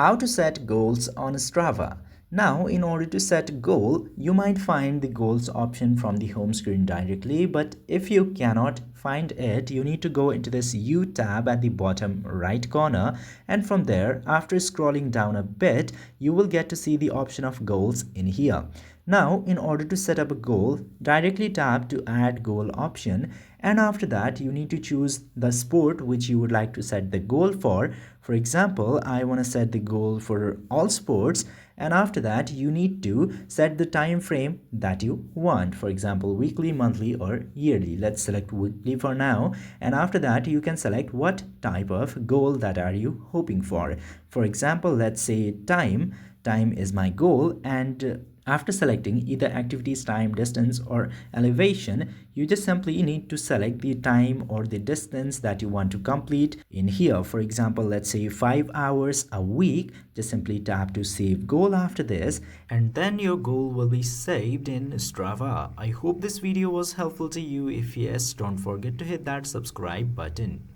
How to set goals on Strava. Now, in order to set a goal, you might find the goals option from the home screen directly, but if you cannot find it, you need to go into this U tab at the bottom right corner, and from there, after scrolling down a bit, you will get to see the option of goals in here. Now, in order to set up a goal, directly tap to add goal option, and after that you need to choose the sport which you would like to set the goal for. For example, I want to set the goal for all sports, and after that you need to set the time frame that you want. For example, weekly, monthly or yearly. Let's select weekly for now, and after that you can select what type of goal that are you hoping for. For example, let's say time is my goal, and after selecting either activities, time, distance or elevation, you just simply need to select the time or the distance that you want to complete in here. For example, let's say 5 hours a week. Just simply tap to save goal after this, and then your goal will be saved in Strava. I hope this video was helpful to you. If yes, don't forget to hit that subscribe button.